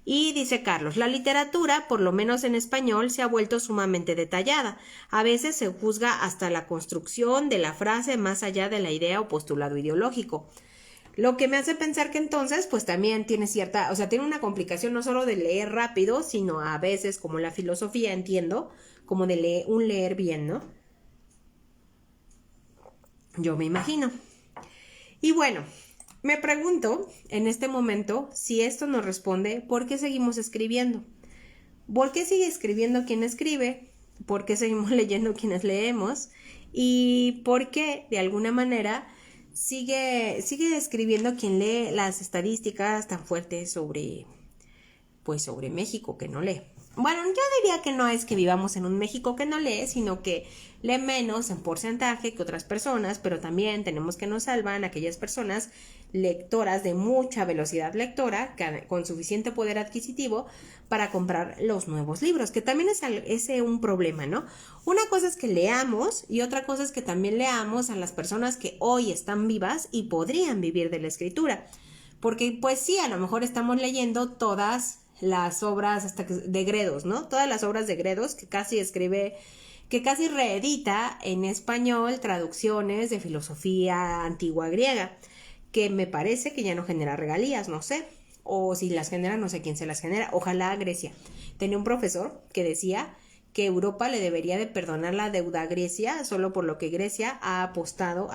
Y dice Carlos, la literatura, por lo menos en español, se ha vuelto sumamente detallada. A veces se juzga hasta la construcción de la frase más allá de la idea o postulado ideológico. Lo que me hace pensar que entonces, pues también tiene tiene una complicación no solo de leer rápido, sino a veces, como la filosofía, entiendo, como de un leer bien, ¿no? Yo me imagino. Y bueno, me pregunto en este momento si esto nos responde por qué seguimos escribiendo. ¿Por qué sigue escribiendo quien escribe? ¿Por qué seguimos leyendo quienes leemos? Y por qué, de alguna manera, sigue escribiendo quien lee las estadísticas tan fuertes sobre México que no lee. Bueno, yo diría que no es que vivamos en un México que no lee, sino que lee menos en porcentaje que otras personas, pero también tenemos que nos salvan aquellas personas lectoras de mucha velocidad lectora, con suficiente poder adquisitivo para comprar los nuevos libros, que también es un problema, ¿no? Una cosa es que leamos y otra cosa es que también leamos a las personas que hoy están vivas y podrían vivir de la escritura, porque pues sí, a lo mejor estamos leyendo todas las obras hasta de Gredos, ¿no? Todas las obras de Gredos que casi reedita en español traducciones de filosofía antigua griega, que me parece que ya no genera regalías, no sé, o si las genera, no sé quién se las genera, ojalá Grecia. Tenía un profesor que decía que Europa le debería de perdonar la deuda a Grecia solo por lo que Grecia ha aportado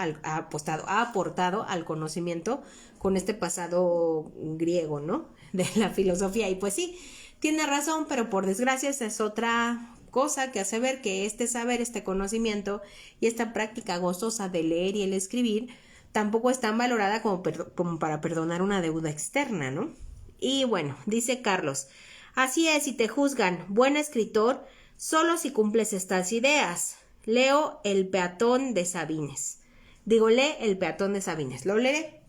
al conocimiento con este pasado griego, ¿no? De la filosofía. Y pues sí, tiene razón, pero por desgracia esa es otra cosa que hace ver que este saber, este conocimiento y esta práctica gozosa de leer y el escribir tampoco es tan valorada como para perdonar una deuda externa, ¿no? Y bueno, dice Carlos, así es, si te juzgan buen escritor, solo si cumples estas ideas. Leo El peatón de Sabines. Lee El peatón de Sabines. ¿Lo leeré?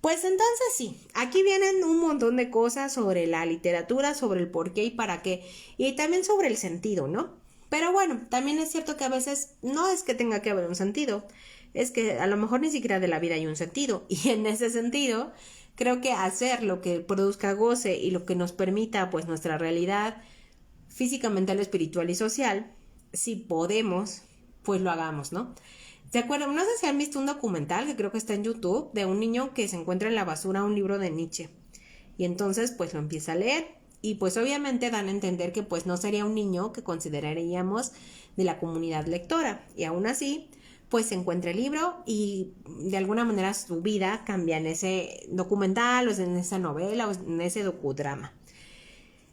Pues entonces sí, aquí vienen un montón de cosas sobre la literatura, sobre el por qué y para qué, y también sobre el sentido, ¿no? Pero bueno, también es cierto que a veces no es que tenga que haber un sentido, es que a lo mejor ni siquiera de la vida hay un sentido, y en ese sentido creo que hacer lo que produzca goce y lo que nos permita pues nuestra realidad física, mental, espiritual y social, si podemos, pues lo hagamos, ¿no? ¿Se acuerdan? No sé si han visto un documental que creo que está en YouTube de un niño que se encuentra en la basura un libro de Nietzsche y entonces pues lo empieza a leer y pues obviamente dan a entender que pues no sería un niño que consideraríamos de la comunidad lectora y aún así pues se encuentra el libro y de alguna manera su vida cambia en ese documental o en esa novela o en ese docudrama.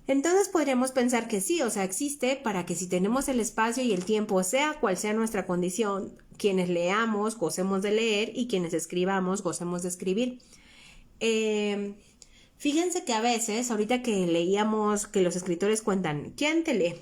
Entonces podríamos pensar que sí, o sea, existe para que si tenemos el espacio y el tiempo, sea cual sea nuestra condición, quienes leamos, gocemos de leer y quienes escribamos, gocemos de escribir. Fíjense que a veces, ahorita que leíamos que los escritores cuentan, ¿quién te lee?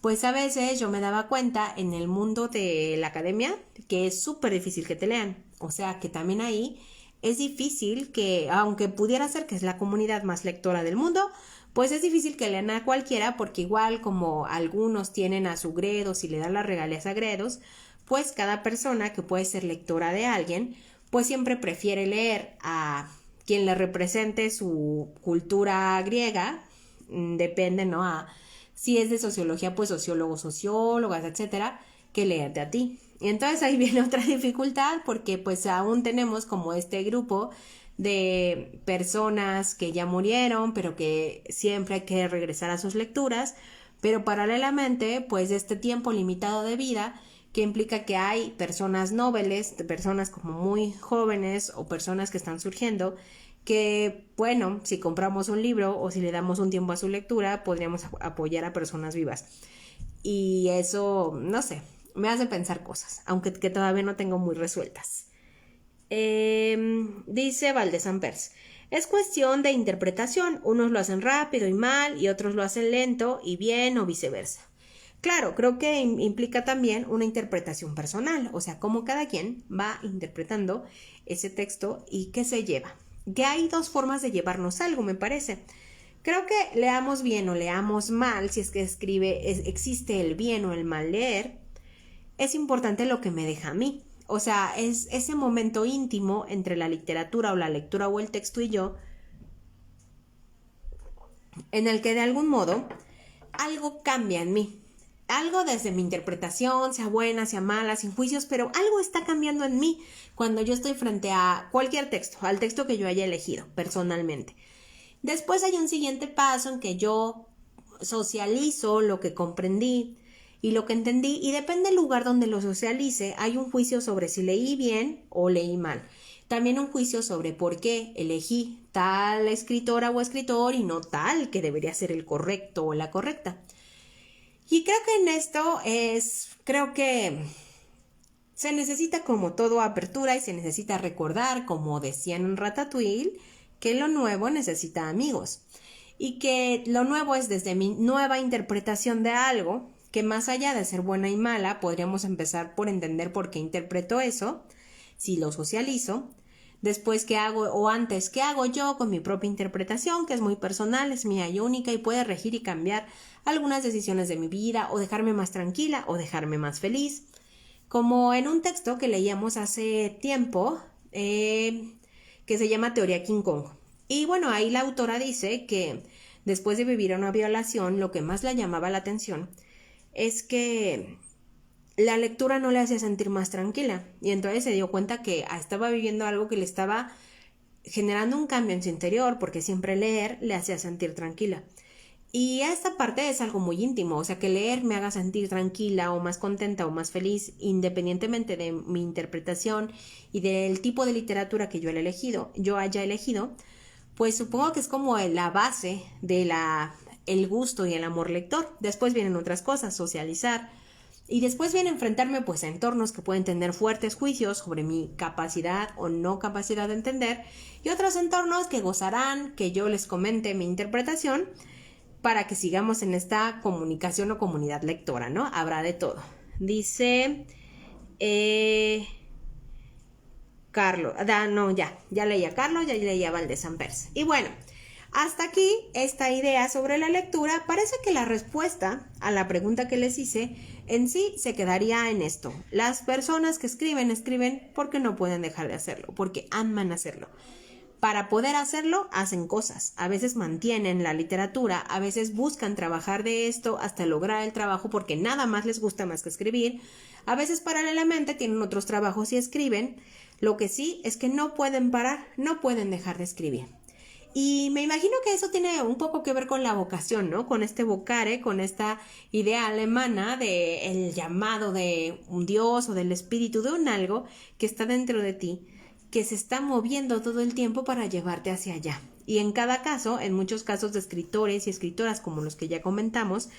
Pues a veces yo me daba cuenta en el mundo de la academia que es súper difícil que te lean. O sea, que también ahí es difícil que, aunque pudiera ser que es la comunidad más lectora del mundo, pues es difícil que lean a cualquiera porque igual como algunos tienen a su Gredos y le dan las regalías a Gredos, pues cada persona que puede ser lectora de alguien, pues siempre prefiere leer a quien le represente su cultura griega, depende, ¿no? Si es de sociología, pues sociólogos, sociólogas, etcétera, que leerte a ti. Y entonces ahí viene otra dificultad porque pues aún tenemos como este grupo de personas que ya murieron, pero que siempre hay que regresar a sus lecturas, pero paralelamente, pues este tiempo limitado de vida que implica que hay personas nobles, personas como muy jóvenes o personas que están surgiendo, que bueno, si compramos un libro o si le damos un tiempo a su lectura, podríamos apoyar a personas vivas. Y eso, no sé, me hace pensar cosas, aunque que todavía no tengo muy resueltas. Dice Valdés Ampers, es cuestión de interpretación, unos lo hacen rápido y mal y otros lo hacen lento y bien o viceversa. Claro, creo que implica también una interpretación personal, o sea, cómo cada quien va interpretando ese texto y qué se lleva. Que hay dos formas de llevarnos algo, me parece. Creo que leamos bien o leamos mal, si es que existe el bien o el mal leer, es importante lo que me deja a mí. O sea, es ese momento íntimo entre la literatura o la lectura o el texto y yo, en el que de algún modo algo cambia en mí. Algo desde mi interpretación, sea buena, sea mala, sin juicios, pero algo está cambiando en mí cuando yo estoy frente a cualquier texto, al texto que yo haya elegido personalmente. Después hay un siguiente paso en que yo socializo lo que comprendí y lo que entendí, y depende del lugar donde lo socialice, hay un juicio sobre si leí bien o leí mal. También un juicio sobre por qué elegí tal escritora o escritor y no tal que debería ser el correcto o la correcta. Y creo que en esto creo que se necesita como todo apertura y se necesita recordar, como decían en Ratatouille, que lo nuevo necesita amigos y que lo nuevo es desde mi nueva interpretación de algo, que más allá de ser buena y mala, podríamos empezar por entender por qué interpreto eso, si lo socializo, después qué hago o antes qué hago yo con mi propia interpretación, que es muy personal, es mía y única y puede regir y cambiar algunas decisiones de mi vida o dejarme más tranquila o dejarme más feliz. Como en un texto que leíamos hace tiempo, que se llama Teoría King Kong. Y bueno, ahí la autora dice que después de vivir una violación, lo que más la llamaba la atención es que la lectura no le hacía sentir más tranquila y entonces se dio cuenta que estaba viviendo algo que le estaba generando un cambio en su interior porque siempre leer le hacía sentir tranquila. Y esta parte es algo muy íntimo, o sea, que leer me haga sentir tranquila o más contenta o más feliz independientemente de mi interpretación y del tipo de literatura que yo haya elegido, pues supongo que es como la base de la el gusto y el amor lector. Después vienen otras cosas, socializar. Y después viene enfrentarme pues a entornos que pueden tener fuertes juicios sobre mi capacidad o no capacidad de entender, y otros entornos que gozarán que yo les comente mi interpretación para que sigamos en esta comunicación o comunidad lectora, ¿no? Habrá de todo. Dice Carlos, ya leí a Carlos, ya leí a Valdés Ampers. Y bueno, hasta aquí esta idea sobre la lectura. Parece que la respuesta a la pregunta que les hice en sí se quedaría en esto. Las personas que escriben porque no pueden dejar de hacerlo, porque aman hacerlo. Para poder hacerlo, hacen cosas. A veces mantienen la literatura, a veces buscan trabajar de esto hasta lograr el trabajo porque nada más les gusta más que escribir. A veces paralelamente tienen otros trabajos y escriben. Lo que sí es que no pueden parar, no pueden dejar de escribir. Y me imagino que eso tiene un poco que ver con la vocación, ¿no? Con este vocare, con esta idea alemana de el llamado de un dios o del espíritu de un algo que está dentro de ti, que se está moviendo todo el tiempo para llevarte hacia allá. Y en cada caso, en muchos casos de escritores y escritoras como los que ya comentamos,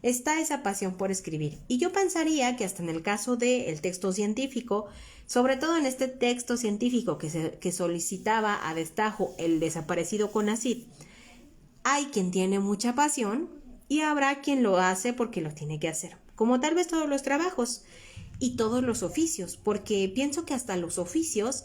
está esa pasión por escribir. Y yo pensaría que hasta en el caso del texto científico, sobre todo en este texto científico que solicitaba a destajo el desaparecido CONACYT, hay quien tiene mucha pasión y habrá quien lo hace porque lo tiene que hacer. Como tal vez todos los trabajos y todos los oficios, porque pienso que hasta los oficios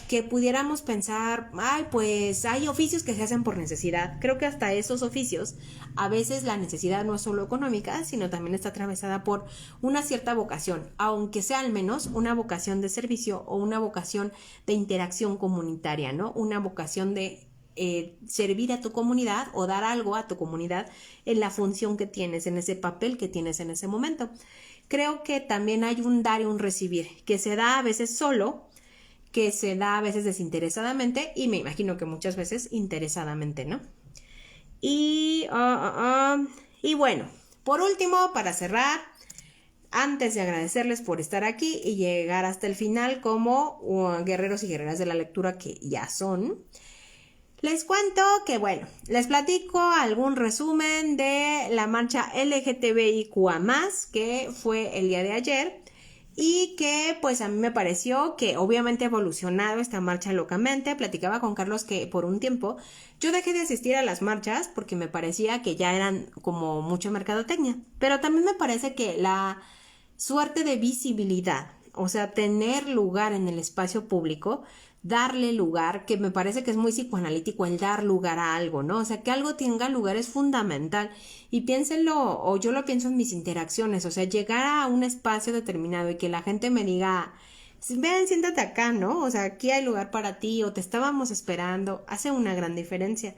que pudiéramos pensar, pues hay oficios que se hacen por necesidad. Creo que hasta esos oficios, a veces la necesidad no es solo económica, sino también está atravesada por una cierta vocación, aunque sea al menos una vocación de servicio o una vocación de interacción comunitaria, ¿no? Una vocación de servir a tu comunidad o dar algo a tu comunidad en la función que tienes, en ese papel que tienes en ese momento. Creo que también hay un dar y un recibir, que se da a veces solo, que se da a veces desinteresadamente y me imagino que muchas veces interesadamente, ¿no? Y bueno, por último, para cerrar, antes de agradecerles por estar aquí y llegar hasta el final como guerreros y guerreras de la lectura que ya son, les cuento que, bueno, les platico algún resumen de la marcha LGTBIQA+, que fue el día de ayer, y que pues a mí me pareció que obviamente ha evolucionado esta marcha locamente. Platicaba con Carlos que por un tiempo yo dejé de asistir a las marchas porque me parecía que ya eran como mucha mercadotecnia, pero también me parece que la suerte de visibilidad, o sea, tener lugar en el espacio público, darle lugar, que me parece que es muy psicoanalítico el dar lugar a algo, ¿no? O sea, que algo tenga lugar es fundamental. Y piénsenlo, o yo lo pienso en mis interacciones, o sea, llegar a un espacio determinado y que la gente me diga, ven, siéntate acá, ¿no? O sea, aquí hay lugar para ti, o te estábamos esperando, hace una gran diferencia.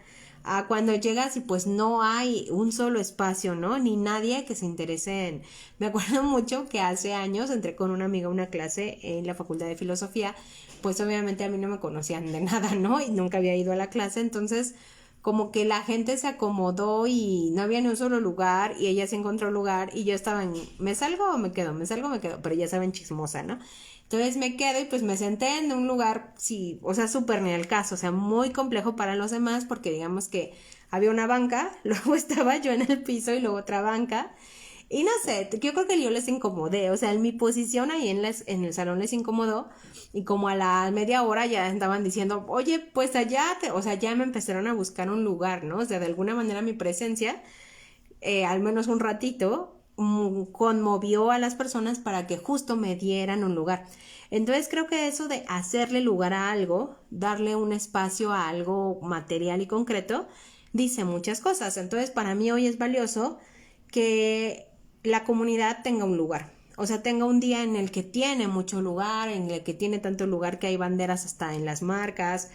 A cuando llegas y pues no hay un solo espacio, ¿no? Ni nadie que se interese en... Me acuerdo mucho que hace años entré con una amiga a una clase en la Facultad de Filosofía, pues obviamente a mí no me conocían de nada, ¿no? Y nunca había ido a la clase, entonces como que la gente se acomodó y no había ni un solo lugar y ella se encontró lugar y yo estaba en, ¿me salgo o me quedo? Me salgo o me quedo, pero ya saben, chismosa, ¿no? Entonces me quedo y pues me senté en un lugar, sí, o sea, súper ni el caso, o sea, muy complejo para los demás porque digamos que había una banca, luego estaba yo en el piso y luego otra banca. Y no sé, yo creo que yo les incomodé, o sea, en mi posición ahí en el salón les incomodó y como a la media hora ya estaban diciendo, oye, pues allá, o sea, ya me empezaron a buscar un lugar, ¿no? O sea, de alguna manera mi presencia, al menos un ratito, conmovió a las personas para que justo me dieran un lugar. Entonces creo que eso de hacerle lugar a algo, darle un espacio a algo material y concreto, dice muchas cosas. Entonces para mí hoy es valioso que la comunidad tenga un lugar, o sea, tenga un día en el que tiene mucho lugar, en el que tiene tanto lugar que hay banderas hasta en las marcas,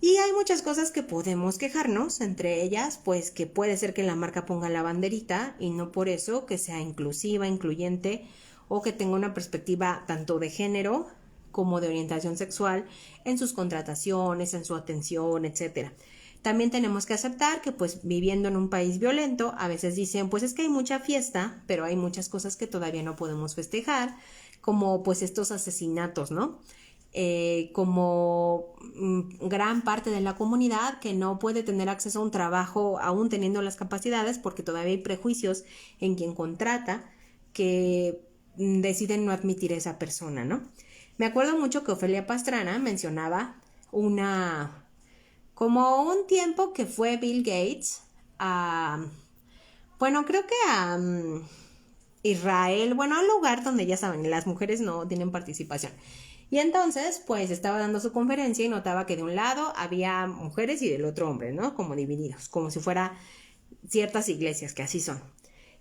y hay muchas cosas que podemos quejarnos, entre ellas, pues que puede ser que la marca ponga la banderita y no por eso que sea inclusiva, incluyente, o que tenga una perspectiva tanto de género como de orientación sexual en sus contrataciones, en su atención, etcétera. También tenemos que aceptar que pues viviendo en un país violento, a veces dicen pues es que hay mucha fiesta, pero hay muchas cosas que todavía no podemos festejar, como pues estos asesinatos, ¿no? como gran parte de la comunidad que no puede tener acceso a un trabajo aún teniendo las capacidades porque todavía hay prejuicios en quien contrata que deciden no admitir a esa persona, ¿no? Me acuerdo mucho que Ofelia Pastrana mencionaba como un tiempo que fue Bill Gates creo que a Israel, a un lugar donde ya saben, las mujeres no tienen participación. Y entonces, pues estaba dando su conferencia y notaba que de un lado había mujeres y del otro hombres, ¿no? Como divididos, como si fuera ciertas iglesias que así son.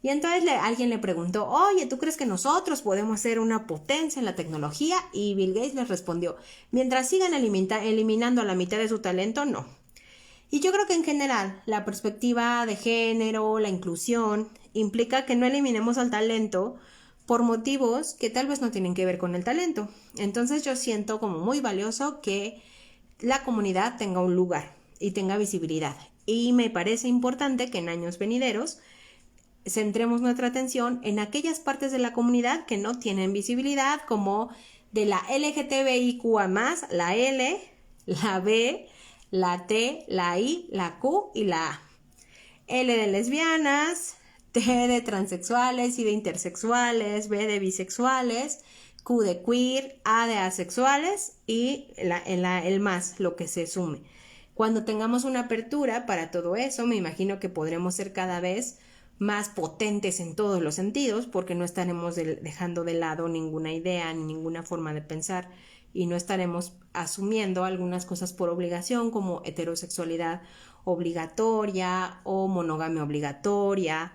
Y entonces alguien le preguntó, oye, ¿tú crees que nosotros podemos ser una potencia en la tecnología? Y Bill Gates les respondió, mientras sigan eliminando a la mitad de su talento, no. Y yo creo que en general la perspectiva de género, la inclusión, implica que no eliminemos al talento por motivos que tal vez no tienen que ver con el talento. Entonces yo siento como muy valioso que la comunidad tenga un lugar y tenga visibilidad. Y me parece importante que en años venideros centremos nuestra atención en aquellas partes de la comunidad que no tienen visibilidad, como de la LGTBIQA+, la L, la B, la T, la I, la Q y la A. L de lesbianas, T de transexuales, I de intersexuales, B de bisexuales, Q de queer, A de asexuales y el más, lo que se sume. Cuando tengamos una apertura para todo eso, me imagino que podremos ser cada vez más potentes en todos los sentidos, porque no estaremos dejando de lado ninguna idea ni ninguna forma de pensar y no estaremos asumiendo algunas cosas por obligación, como heterosexualidad obligatoria o monogamia obligatoria.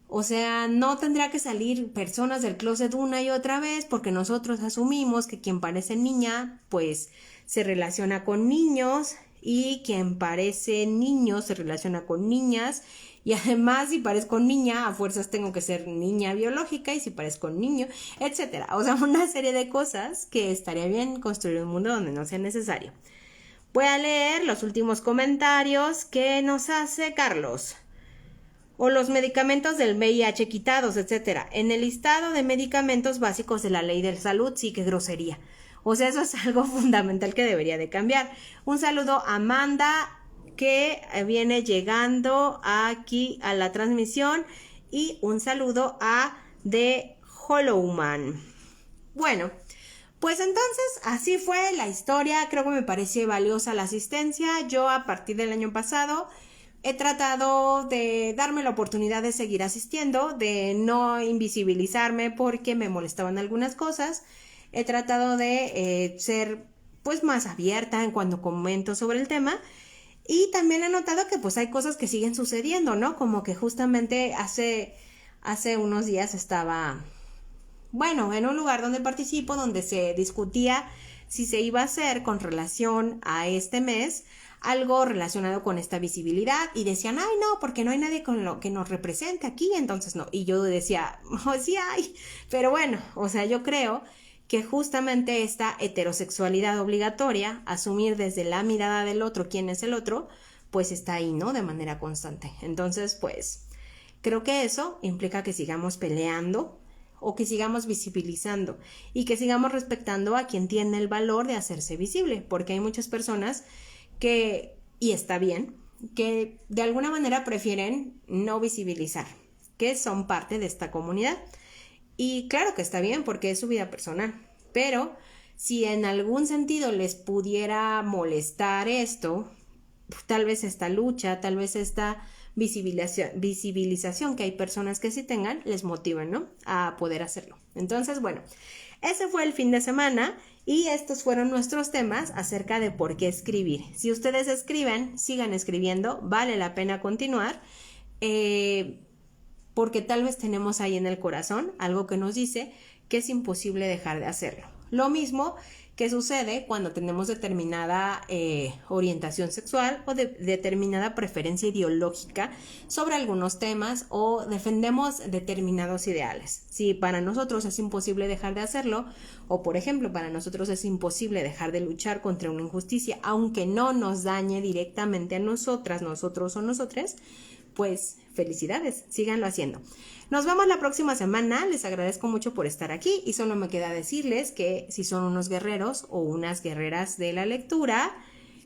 O sea, no tendrá que salir personas del closet una y otra vez porque nosotros asumimos que quien parece niña pues se relaciona con niños y quien parece niño se relaciona con niñas. Y además, si parezco niña, a fuerzas tengo que ser niña biológica, y si parezco niño, etcétera. O sea, una serie de cosas que estaría bien construir un mundo donde no sea necesario. Voy a leer los últimos comentarios que nos hace Carlos. O los medicamentos del VIH quitados, etcétera. En el listado de medicamentos básicos de la Ley de Salud, sí, qué grosería. O sea, eso es algo fundamental que debería de cambiar. Un saludo a Amanda, que viene llegando aquí a la transmisión, y un saludo a The Hollowman. Bueno, pues entonces así fue la historia. Creo que me pareció valiosa la asistencia. Yo a partir del año pasado he tratado de darme la oportunidad de seguir asistiendo, de no invisibilizarme porque me molestaban algunas cosas. He tratado de ser pues más abierta en cuando comento sobre el tema. Y también he notado que pues hay cosas que siguen sucediendo, ¿no? Como que justamente hace unos días estaba, en un lugar donde participo, donde se discutía si se iba a hacer con relación a este mes algo relacionado con esta visibilidad, y decían, ay, no, porque no hay nadie con lo que nos represente aquí, entonces no. Y yo decía, oh, sí hay, pero bueno, o sea, yo creo que justamente esta heterosexualidad obligatoria, asumir desde la mirada del otro quién es el otro, pues está ahí, ¿no? De manera constante. Entonces, pues, creo que eso implica que sigamos peleando o que sigamos visibilizando y que sigamos respetando a quien tiene el valor de hacerse visible, porque hay muchas personas que, y está bien, que de alguna manera prefieren no visibilizar, que son parte de esta comunidad. Y claro que está bien porque es su vida personal, pero si en algún sentido les pudiera molestar esto, tal vez esta lucha, tal vez esta visibilización que hay personas que sí tengan, les motiven, ¿no? A poder hacerlo. Entonces, bueno, ese fue el fin de semana y estos fueron nuestros temas acerca de por qué escribir. Si ustedes escriben, sigan escribiendo, vale la pena continuar. Porque tal vez tenemos ahí en el corazón algo que nos dice que es imposible dejar de hacerlo. Lo mismo que sucede cuando tenemos determinada orientación sexual o determinada preferencia ideológica sobre algunos temas o defendemos determinados ideales. Si para nosotros es imposible dejar de hacerlo, o por ejemplo para nosotros es imposible dejar de luchar contra una injusticia, aunque no nos dañe directamente a nosotras, nosotros o nosotres, pues felicidades, síganlo haciendo. Nos vemos la próxima semana, les agradezco mucho por estar aquí y solo me queda decirles que si son unos guerreros o unas guerreras de la lectura,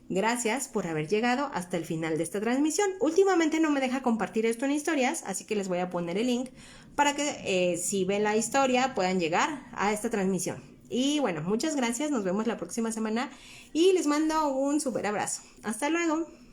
gracias por haber llegado hasta el final de esta transmisión. Últimamente no me deja compartir esto en historias, así que les voy a poner el link para que si ven la historia puedan llegar a esta transmisión. Y bueno, muchas gracias, nos vemos la próxima semana y les mando un súper abrazo. Hasta luego.